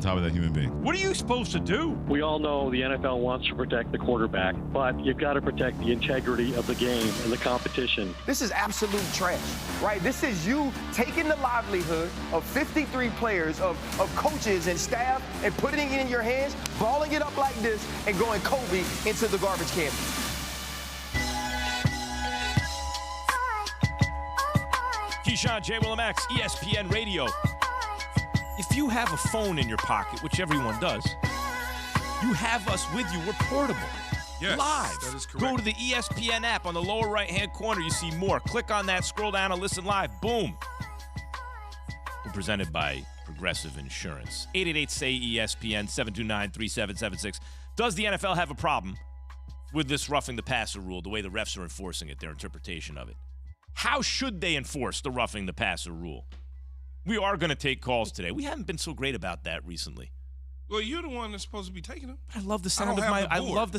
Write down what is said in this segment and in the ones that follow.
on top of that human being. What are you supposed to do? We all know the NFL wants to protect the quarterback, but you've got to protect the integrity of the game and the competition. This is absolute trash, right? This is you taking the livelihood of 53 players, of coaches and staff, and putting it in your hands, balling it up like this, and going Kobe into the garbage can. Keyshawn, J. Will Max, ESPN Radio. If you have a phone in your pocket, which everyone does, you have us with you. We're portable. Yes, live. that is correct. Go to the ESPN app on the lower right-hand corner. You see more. Click on that. Scroll down and listen live. Boom. We're presented by Progressive Insurance. 888-SAY-ESPN, 729-3776. Does the NFL have a problem with this roughing the passer rule, the way the refs are enforcing it, their interpretation of it? How should they enforce the roughing the passer rule? We are going to take calls today. We haven't been so great about that recently. Well, you're the one that's supposed to be taking them. But I love the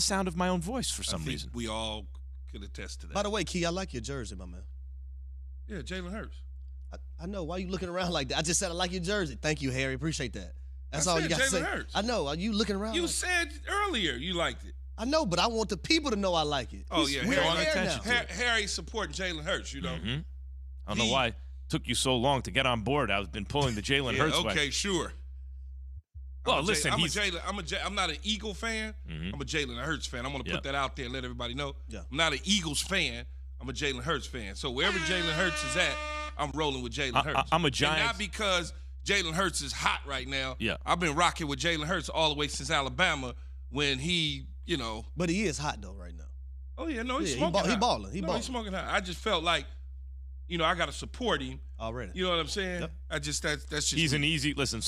sound of my own voice for some reason. We all could attest to that. By the way, Key, I like your jersey, my man. Yeah, Jalen Hurts. I know. Why are you looking around like that? I just said I like your jersey. Thank you, Harry. Appreciate that. That's all you got to say. Hurts. I know. Are you looking around? You said earlier you liked it. I know, but I want the people to know I like it. Oh, yeah. Harry's supporting Jalen Hurts, you know. Mm-hmm. I don't know why it took you so long to get on board. I've been pulling the Jalen Hurts way. Okay, sure. Well, listen, I'm not an Eagle fan. Mm-hmm. I'm a Jalen Hurts fan. I'm going to put that out there and let everybody know. Yeah. I'm not an Eagles fan. I'm a Jalen Hurts fan. So wherever Jalen Hurts is at, I'm rolling with Jalen Hurts. I'm a Giants. And not because Jalen Hurts is hot right now. Yeah. I've been rocking with Jalen Hurts all the way since Alabama when he, you know. But he is hot, though, right now. Oh, yeah. No, he's smoking hot. He balling. He's smoking hot. I just felt like, you know, I got to support him. Already. You know what I'm saying? Yep. That's just He's an easy – listen,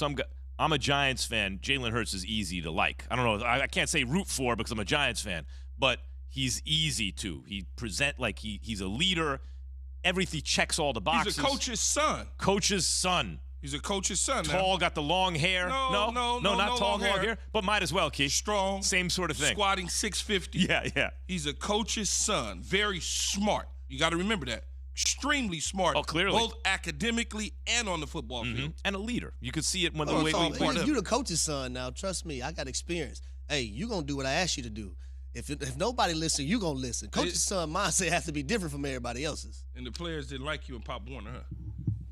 I'm a Giants fan. Jalen Hurts is easy to like. I don't know. I can't say root for because I'm a Giants fan, but he's easy to. He present like he's a leader. Everything checks all the boxes. He's a coach's son. He's a coach's son. Tall, got the long hair. No, not tall, long hair. But might as well, Keith. Strong. Same sort of thing. Squatting 650. Yeah. He's a coach's son. Very smart. You got to remember that. Extremely smart. Oh, clearly. Both academically and on the football field. And a leader. You could see it when You the coach's son now. Trust me. I got experience. Hey, you going to do what I asked you to do. If nobody listens, you going to listen. Coach's son mindset has to be different from everybody else's. And the players didn't like you in Pop Warner, huh?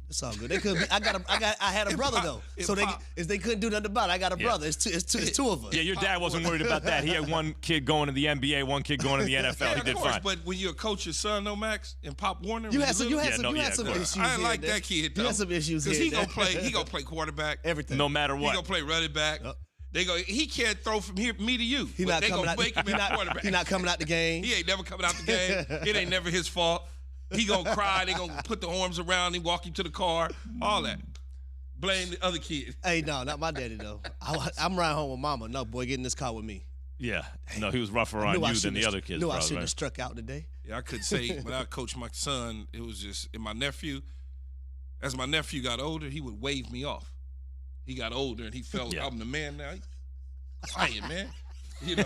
It's all good. They could be. I had a brother though, so they couldn't do nothing about it. I got a brother. It's two of us. Yeah, your dad wasn't worried about that. He had one kid going to the NBA, one kid going to the NFL. He did fine. But when you're a coach's son, though, Max, in Pop Warner, you had some issues. I didn't like that kid though. You had some issues because he gonna play quarterback. Everything. No matter what. He gonna play running back. Yep. He can't throw from me to you. He not coming out the game. He ain't never coming out the game. It ain't never his fault. He gonna cry. They gonna put the arms around him, walk him to the car, all that. Blame the other kid. Hey, no, not my daddy though. I'm riding home with mama. No, boy, get in this car with me. Yeah. No, he was rougher on you than the other kids. I shouldn't have struck out today. Yeah, I could say when I coached my son, it was just, and my nephew, as my nephew got older, he would wave me off. He got older and he felt I'm the man now. Quiet, man. You know,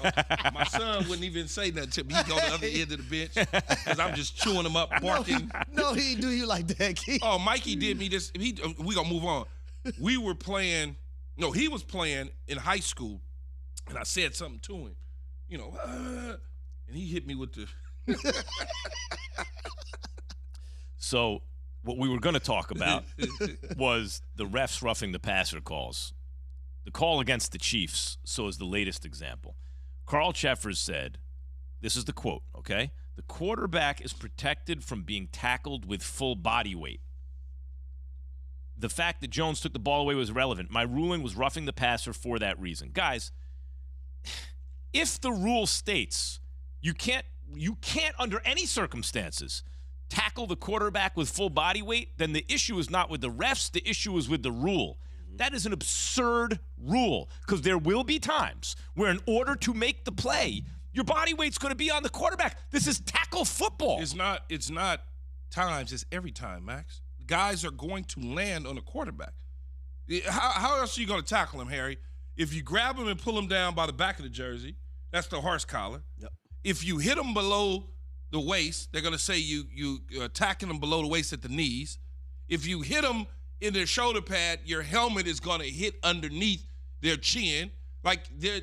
my son wouldn't even say nothing to me. He'd go to the other end of the bench because I'm just chewing him up, barking. No, he do you like that, kid. Oh, Mikey did me this. We gonna move on. We were playing. No, he was playing in high school, and I said something to him. You know, and he hit me with the. So what we were going to talk about was the refs roughing the passer calls. The call against the Chiefs, so is the latest example. Carl Cheffers said, this is the quote, okay? The quarterback is protected from being tackled with full body weight. The fact that Jones took the ball away was relevant. My ruling was roughing the passer for that reason. Guys, if the rule states you can't under any circumstances tackle the quarterback with full body weight, then the issue is not with the refs, the issue is with the rule. That is an absurd rule because there will be times where in order to make the play, your body weight's going to be on the quarterback. This is tackle football. It's not times, it's every time, Max. Guys are going to land on the quarterback. How else are you going to tackle him, Harry? If you grab him and pull him down by the back of the jersey, that's the horse collar. Yep. If you hit him below the waist, they're going to say you attacking him below the waist at the knees. If you hit him in their shoulder pad, your helmet is going to hit underneath their chin.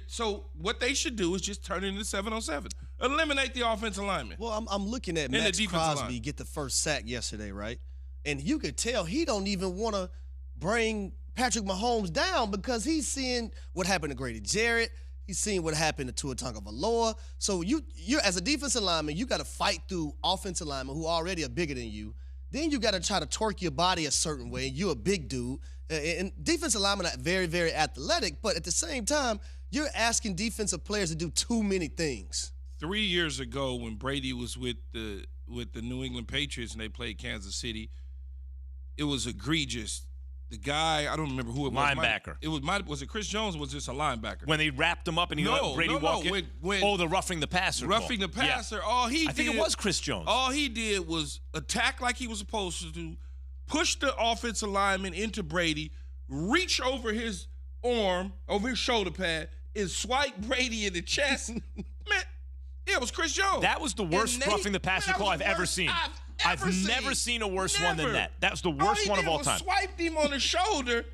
So what they should do is just turn it into 7-on-7. Eliminate the offensive lineman. Well, I'm looking at Max Crosby get the first sack yesterday, right? And you could tell he don't even want to bring Patrick Mahomes down because he's seeing what happened to Grady Jarrett. He's seeing what happened to Tua Tagovailoa. So you're as a defensive lineman, you got to fight through offensive linemen who already are bigger than you. Then you got to try to torque your body a certain way. You're a big dude. And defensive linemen are very, very athletic, but at the same time, you're asking defensive players to do too many things. 3 years ago when Brady was with the New England Patriots and they played Kansas City, it was egregious. The guy, I don't remember who it was. Linebacker. Was it Chris Jones or was this a linebacker? When they wrapped him up and he let Brady walk in? The roughing the passer. Roughing the passer. Yeah. I think it was Chris Jones. All he did was attack like he was supposed to do, push the offensive lineman into Brady, reach over his arm, over his shoulder pad, and swipe Brady in the chest. Man, it was Chris Jones. That was the worst roughing the passer call I've ever seen. I've never seen a worse one than that. That was the worst one of all time. Swiped him on the shoulder, and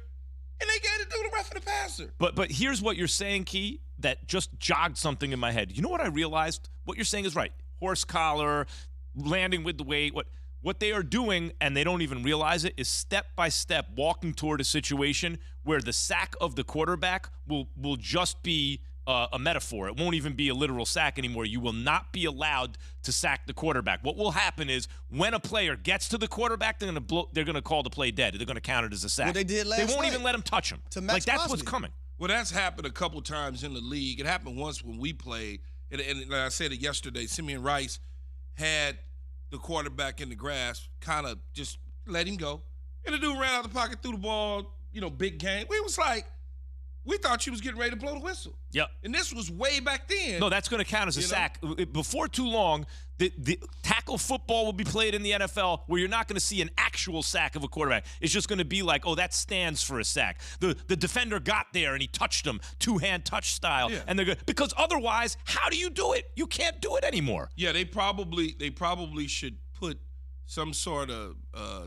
they gave it to the roughing the passer. But here's what you're saying, Key, that just jogged something in my head. You know what I realized? What you're saying is right. Horse collar, landing with the weight. What they are doing, and they don't even realize it, is step by step walking toward a situation where the sack of the quarterback will just be a metaphor. It won't even be a literal sack anymore. You will not be allowed to sack the quarterback. What will happen is when a player gets to the quarterback, they're going to call the play dead. They're going to count it as a sack. Well, they did last night. They won't even let him touch him. That's what's coming. Well, that's happened a couple times in the league. It happened once when we played, and like I said it yesterday, Simeon Rice had the quarterback in the grass, kind of just let him go. And the dude ran out the pocket, threw the ball, big game. We thought she was getting ready to blow the whistle. Yep. And this was way back then. No, that's going to count as a sack. Before too long, the tackle football will be played in the NFL where you're not going to see an actual sack of a quarterback. It's just going to be like, that stands for a sack. The defender got there and he touched him, two-hand touch style. Yeah. And they're good. Because otherwise, how do you do it? You can't do it anymore. Yeah, they probably should put some sort of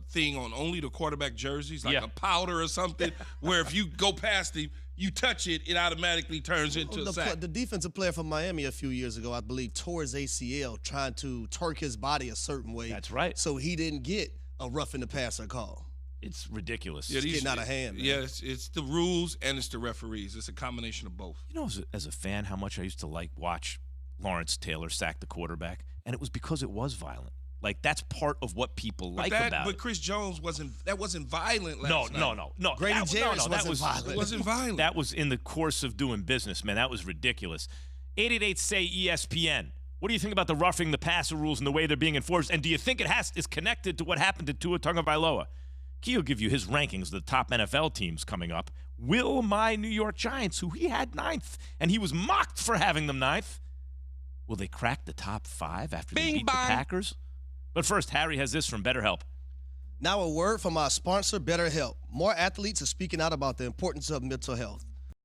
thing on only the quarterback jerseys, like a powder or something, where if you go past him, you touch it, it automatically turns into a sack. The defensive player from Miami a few years ago, I believe, tore his ACL trying to torque his body a certain way. That's right. So he didn't get a roughing the passer call. It's ridiculous. It's getting out of hand, man. Yeah, it's the rules and it's the referees. It's a combination of both. You know, as a fan, how much I used to watch Lawrence Taylor sack the quarterback, and it was because it was violent. That's part of what people about it. But Chris Jones wasn't violent last night. No. Grady Jarrett wasn't violent. It wasn't violent. That was in the course of doing business, man. That was ridiculous. 888-SAY-ESPN. What do you think about the roughing the passer rules and the way they're being enforced? And do you think it is connected to what happened to Tua Tagovailoa? Key will give you his rankings of the top NFL teams coming up. Will my New York Giants, who he had 9th, and he was mocked for having them 9th, will they crack the top 5 after they beat the Packers? But first, Harry has this from BetterHelp. Now a word from our sponsor, BetterHelp. More athletes are speaking out about the importance of mental health.